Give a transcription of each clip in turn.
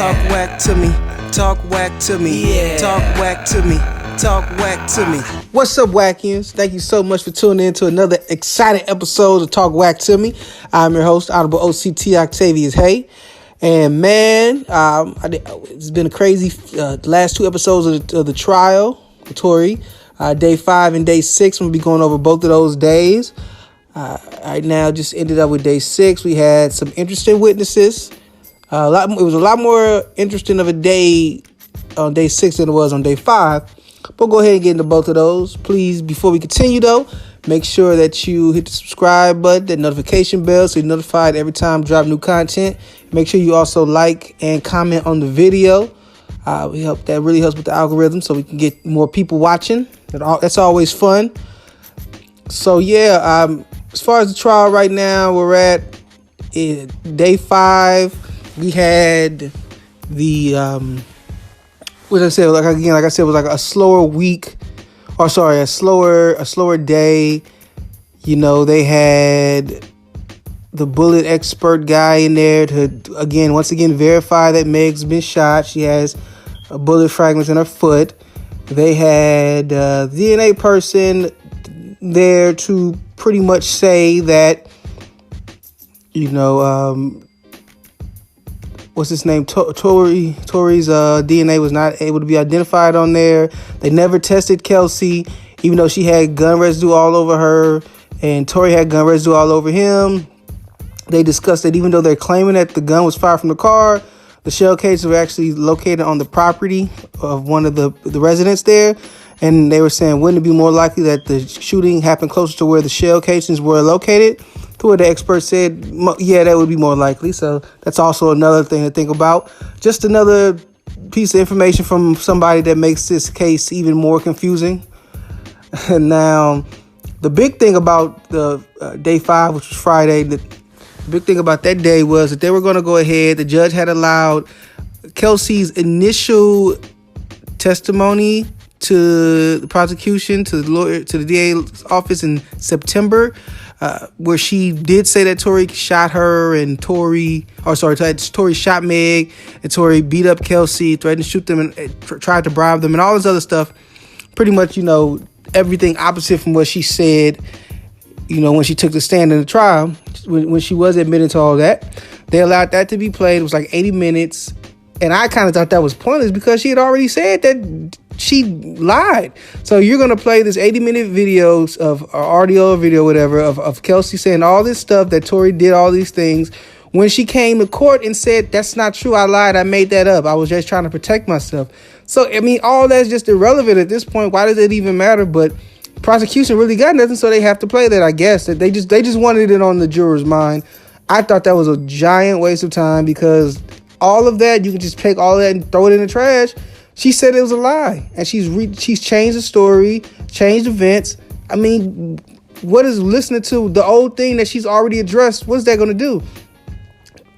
Talk whack to me. Talk whack to me. Yeah. Talk whack to me. Talk whack to me. What's up, Wackians? Thank you so much for tuning in to another exciting episode of Talk Whack to Me. I'm your host, Honorable OCT OctaviusHaye. And man, it's been a crazy last two episodes of the trial for Tory. Day 5 and day 6, we'll be going over both of those days. Right now, just ended up with day 6. We had some interesting witnesses. It was a lot more interesting of a day on day 6 than it was on day 5. But go ahead and get into both of those. Please, before we continue though, make sure that you hit the subscribe button, that notification bell, so you're notified every time I drop new content. Make sure you also like and comment on the video. That really helps with the algorithm, so we can get more people watching. That's always fun. So yeah, as far as the trial right now, we're at day 5. We had the what I said, like I said, it was like a slower week, or sorry, a slower day. You know, they had the bullet expert guy in there to once again verify that Meg's been shot. She has bullet fragments in her foot. They had DNA person there to pretty much say that, what's his name? Tory's DNA was not able to be identified on there. They never tested Kelsey, even though she had gun residue all over her and Tory had gun residue all over him. They discussed that even though they're claiming that the gun was fired from the car, the shell cases were actually located on the property of one of the residents there. And they were saying, wouldn't it be more likely that the shooting happened closer to where the shell casings were located? To where the expert said, yeah, that would be more likely. So that's also another thing to think about. Just another piece of information from somebody that makes this case even more confusing. And now, the big thing about the day 5, which was Friday, the big thing about that day was that they were going to go ahead. The judge had allowed Kelsey's initial testimony to the prosecution, to the lawyer, to the DA's office in September, where she did say that Tory shot her and Tory shot Meg and Tory beat up Kelsey, threatened to shoot them and tried to bribe them and all this other stuff. Pretty much, everything opposite from what she said, when she took the stand in the trial, when she was admitted to all that. They allowed that to be played. It was like 80 minutes. And I kind of thought that was pointless because she had already said that she lied. So you're going to play this 80-minute videos of audio or video, whatever, of Kelsey saying all this stuff, that Tory did all these things, when she came to court and said, that's not true. I lied. I made that up. I was just trying to protect myself. So, all that's just irrelevant at this point. Why does it even matter? But prosecution really got nothing, so they have to play that, I guess. That they just wanted it on the juror's mind. I thought that was a giant waste of time because all of that, you can just take all that and throw it in the trash. She said it was a lie, and she's changed the story, changed events. What is listening to the old thing that she's already addressed? What's that going to do?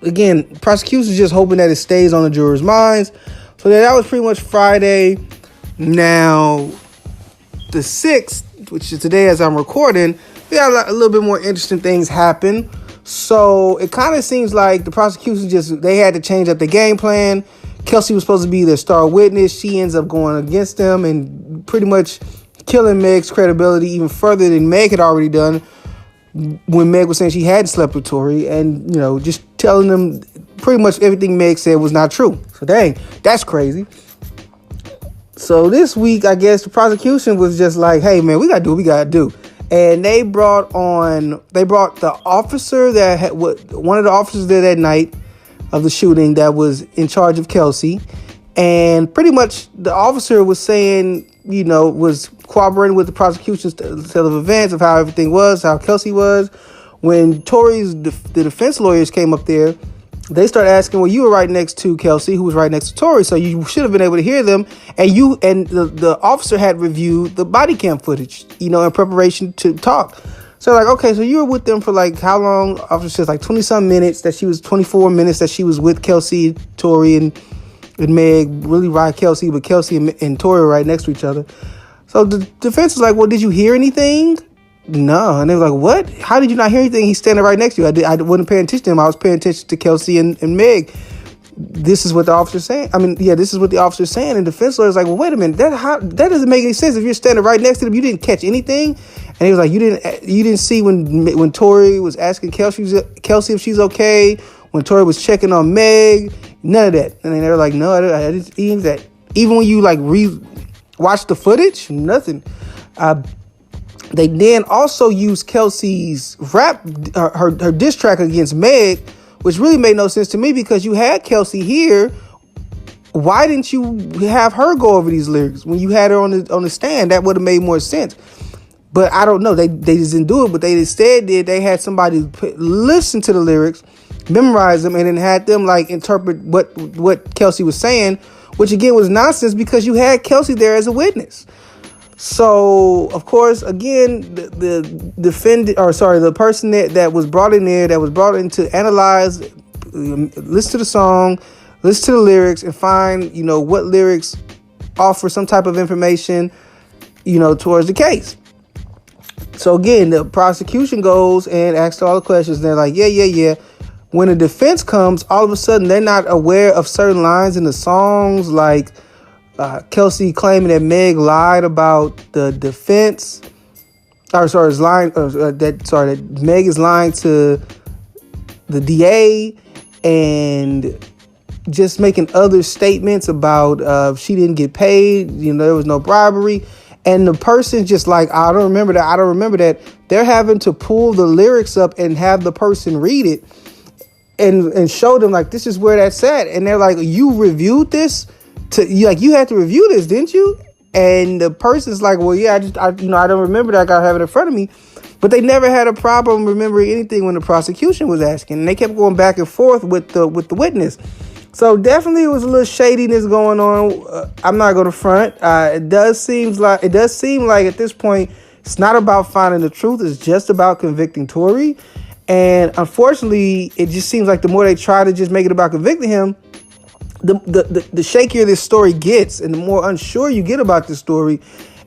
Again, prosecution's just hoping that it stays on the jurors' minds. So that was pretty much Friday. Now, the 6th, which is today as I'm recording, we got a little bit more interesting things happen. So it kind of seems like the prosecution they had to change up the game plan. Kelsey was supposed to be their star witness. She ends up going against them and pretty much killing Meg's credibility even further than Meg had already done when Meg was saying she hadn't slept with Tory, and, just telling them pretty much everything Meg said was not true. So dang, that's crazy. So this week, I guess the prosecution was just like, hey man, we got to do what we got to do. And they brought the officer that had one of the officers there that night of the shooting that was in charge of Kelsey. And pretty much the officer was saying, was cooperating with the prosecution's tale of events of how everything was, how Kelsey was. When the defense lawyers came up there, they started asking, well, you were right next to Kelsey, who was right next to Tory, so you should have been able to hear them. And the officer had reviewed the body cam footage, in preparation to talk. So like, okay, so you were with them for like how long? Officer says like 20-some minutes, 24 minutes that she was with Kelsey, Tory, and Meg. Really right, Kelsey, but Kelsey and Tory were right next to each other. So the defense was like, well, did you hear anything? No. And they were like, what? How did you not hear anything? He's standing right next to you. I wasn't paying attention to him. I was paying attention to Kelsey and Meg. this is what the officer's saying. This is what the officer's saying. And the defense lawyer's like, well, wait a minute, that doesn't make any sense. If you're standing right next to them, you didn't catch anything. And he was like, you didn't see when Tory was asking Kelsey if she's okay, when Tory was checking on Meg, none of that. And they were like, no, I didn't see that. Even when you like watch the footage, nothing. They then also used Kelsey's her diss track against Meg, which really made no sense to me because you had Kelsey here. Why didn't you have her go over these lyrics when you had her on the stand? That would have made more sense. But I don't know. They just didn't do it. But they instead they had somebody listen to the lyrics, memorize them, and then had them like interpret what Kelsey was saying, which again was nonsense because you had Kelsey there as a witness. So of course, again, the person that was brought in there, that was brought in to analyze, listen to the song, listen to the lyrics, and find what lyrics offer some type of information, towards the case. So again, the prosecution goes and asks all the questions. They're like, yeah. When the defense comes, all of a sudden they're not aware of certain lines in the songs, like Kelsey claiming that Meg lied about the defense. That Meg is lying to the DA and just making other statements about she didn't get paid. There was no bribery. And the person just like, I don't remember that. They're having to pull the lyrics up and have the person read it and show them like, this is where that's at. And they're like, you reviewed this? You had to review this, didn't you? And the person's like, well, yeah, I don't remember that. I got to have it in front of me. But they never had a problem remembering anything when the prosecution was asking. And they kept going back and forth with the witness. So definitely it was a little shadiness going on. I'm not going to front. It does seem like at this point, it's not about finding the truth. It's just about convicting Tory. And unfortunately, it just seems like the more they try to just make it about convicting him, the shakier this story gets, and the more unsure you get about this story.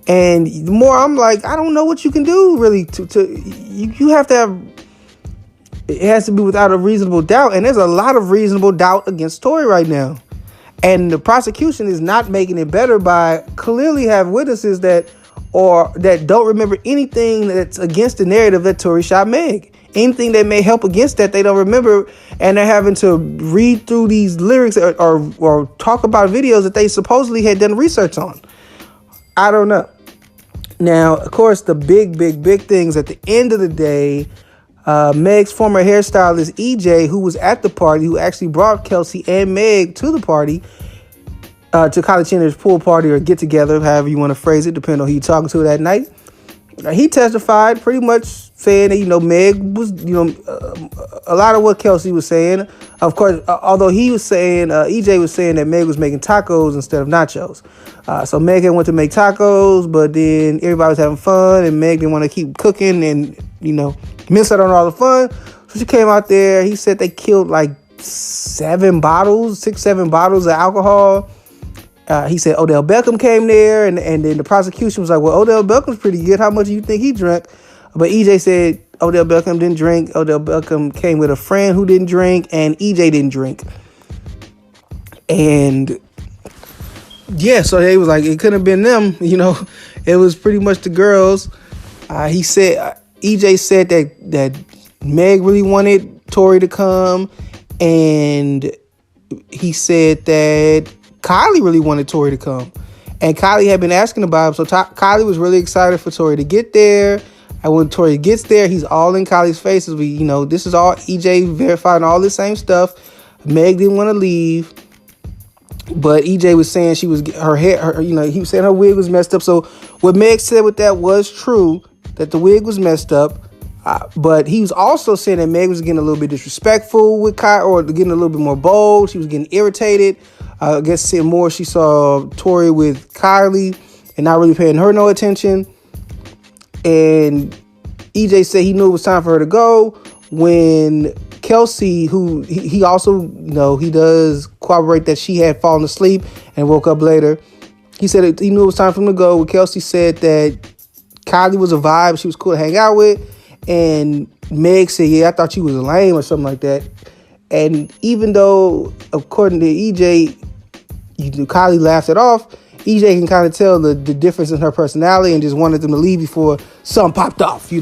And the more I'm like, I don't know what you can do really you have to have. It has to be without a reasonable doubt. And there's a lot of reasonable doubt against Tory right now. And the prosecution is not making it better by clearly have witnesses that don't remember anything that's against the narrative that Tory shot Meg. Anything that may help against that, they don't remember. And they're having to read through these lyrics or talk about videos that they supposedly had done research on. I don't know. Now, of course, the big things at the end of the day, Meg's former hairstylist, EJ, who was at the party, who actually brought Kelsey and Meg to the party, to Kylie Jenners' pool party or get together, however you want to phrase it, depending on who you're talking to that night. He testified pretty much saying that, Meg was, a lot of what Kelsey was saying. Of course, although he was saying, EJ was saying that Meg was making tacos instead of nachos. So Meg had went to make tacos, but then everybody was having fun and Meg didn't want to keep cooking and, miss out on all the fun. So she came out there. He said they killed like 7 bottles of alcohol. He said Odell Beckham came there, and then the prosecution was like, well, Odell Beckham's pretty good. How much do you think he drank? But EJ said Odell Beckham didn't drink. Odell Beckham came with a friend who didn't drink, and EJ didn't drink. And yeah, so they was like, it couldn't have been them. It was pretty much the girls. He said, EJ said that Meg really wanted Tory to come, and he said that Kylie really wanted Tory to come, and Kylie had been asking about him. So Kylie was really excited for Tory to get there. And when Tory gets there, he's all in Kylie's faces. This is all EJ verifying all the same stuff. Meg didn't want to leave, but EJ was saying he was saying her wig was messed up. So what Meg said with that was true, that the wig was messed up. But he was also saying that Meg was getting a little bit disrespectful with Kylie, or getting a little bit more bold. She was getting irritated. I guess seeing more, she saw Tory with Kylie and not really paying her no attention. And EJ said he knew it was time for her to go when Kelsey, who he also, he does corroborate that she had fallen asleep and woke up later. He said he knew it was time for him to go. When Kelsey said that Kylie was a vibe, she was cool to hang out with. And Meg said, yeah, I thought she was lame or something like that. And even though, according to EJ, Kylie laughed it off, EJ can kind of tell the difference in her personality and just wanted them to leave before something popped off,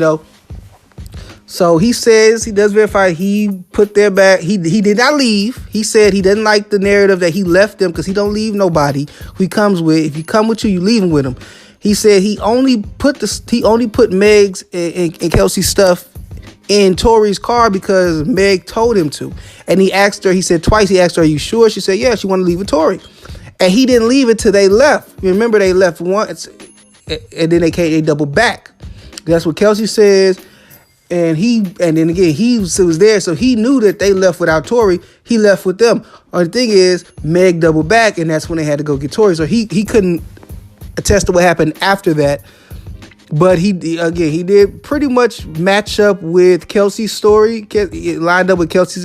So he says, he does verify he put their back. He did not leave. He said he doesn't like the narrative that he left them because he don't leave nobody who he comes with. If you come with you, you leave him with him. He said he only put Meg's and Kelsey's stuff in Tory's car because Meg told him to. And he asked her, he said twice, he asked her, are you sure? She said, yeah, she wanted to leave with Tory. And he didn't leave it till they left. Remember, they left once and then they doubled back. That's what Kelsey says. And then again, he was there, so he knew that they left without Tory. He left with them. The thing is, Meg doubled back, and that's when they had to go get Tory. So he couldn't attest to what happened after that. But he did pretty much match up with Kelsey's story. It lined up with Kelsey's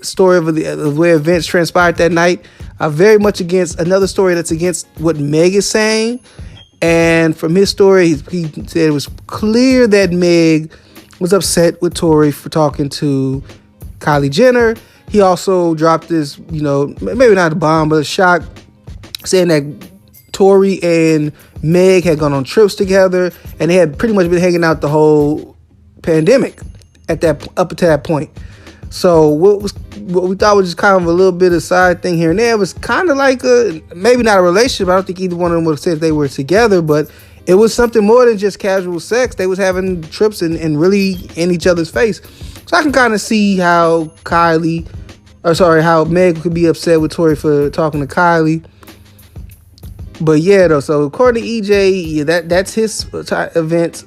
story of the way events transpired that night. Very much against another story that's against what Meg is saying. And from his story, he said it was clear that Meg was upset with Tory for talking to Kylie Jenner. He also dropped this, maybe not a bomb, but a shot, saying that Tory and Meg had gone on trips together, and they had pretty much been hanging out the whole pandemic up to that point. So what we thought was just kind of a little bit of side thing here and there was kind of like maybe not a relationship. I don't think either one of them would have said they were together, but it was something more than just casual sex. They was having trips and really in each other's face. So I can kind of see how Meg could be upset with Tory for talking to Kylie. But yeah, though, so according to EJ, that's his events,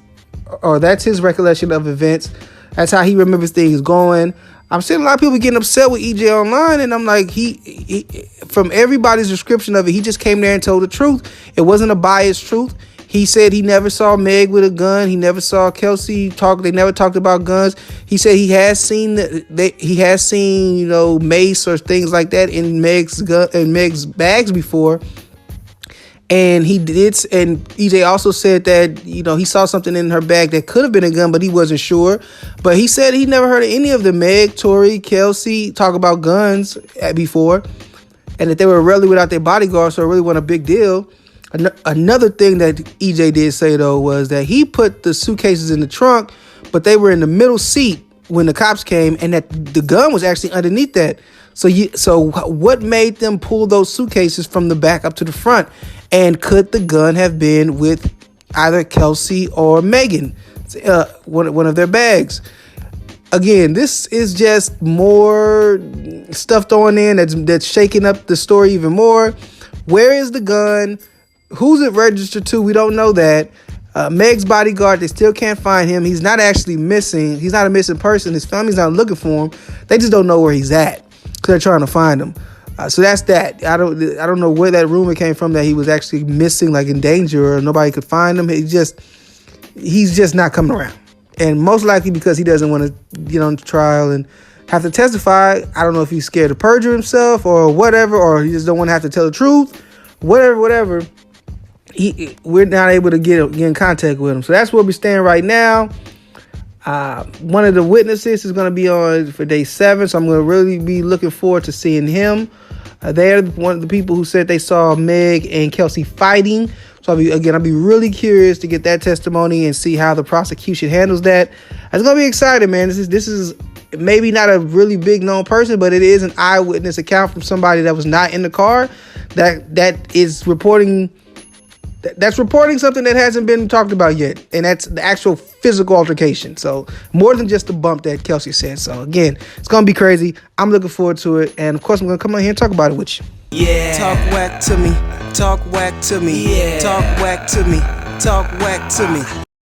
or that's his recollection of events. That's how he remembers things going. I'm seeing a lot of people getting upset with EJ online, and I'm like, he from everybody's description of it, he just came there and told the truth. It wasn't a biased truth. He said he never saw Meg with a gun. He never saw Kelsey talk. They never talked about guns. He said he has seen mace or things like that in Meg's bags before. And he did, and EJ also said that, he saw something in her bag that could have been a gun, but he wasn't sure. But he said he never heard of any of the Meg, Tory, Kelsey talk about guns before, and that they were rarely without their bodyguard, so it really wasn't a big deal. Another thing that EJ did say, though, was that he put the suitcases in the trunk, but they were in the middle seat when the cops came, and that the gun was actually underneath that. So what made them pull those suitcases from the back up to the front? And could the gun have been with either Kelsey or Megan, one of their bags? Again, this is just more stuff thrown in that's shaking up the story even more. Where is the gun? Who's it registered to? We don't know that. Meg's bodyguard, they still can't find him. He's not actually missing. He's not a missing person. His family's not looking for him. They just don't know where he's at because they're trying to find him. So that's that. I don't know where that rumor came from that he was actually missing, like in danger, or nobody could find him. He's just not coming around. And most likely because he doesn't want to get on trial and have to testify. I don't know if he's scared to perjure himself or whatever, or he just don't want to have to tell the truth. Whatever. We're not able to get in contact with him. So that's where we stand right now. One of the witnesses is going to be on for day 7, so I'm going to really be looking forward to seeing him. They're one of the people who said they saw Meg and Kelsey fighting. So I'll be really curious to get that testimony and see how the prosecution handles that. It's going to be exciting, man. This is maybe not a really big known person, but it is an eyewitness account from somebody that was not in the car that is reporting. That's reporting something that hasn't been talked about yet, and that's the actual physical altercation. So more than just the bump that Kelsey said. So again, it's gonna be crazy. I'm looking forward to it, and of course, I'm gonna come on here and talk about it with you. Yeah, talk whack to me, talk whack to me, yeah. Talk whack to me, talk whack to me.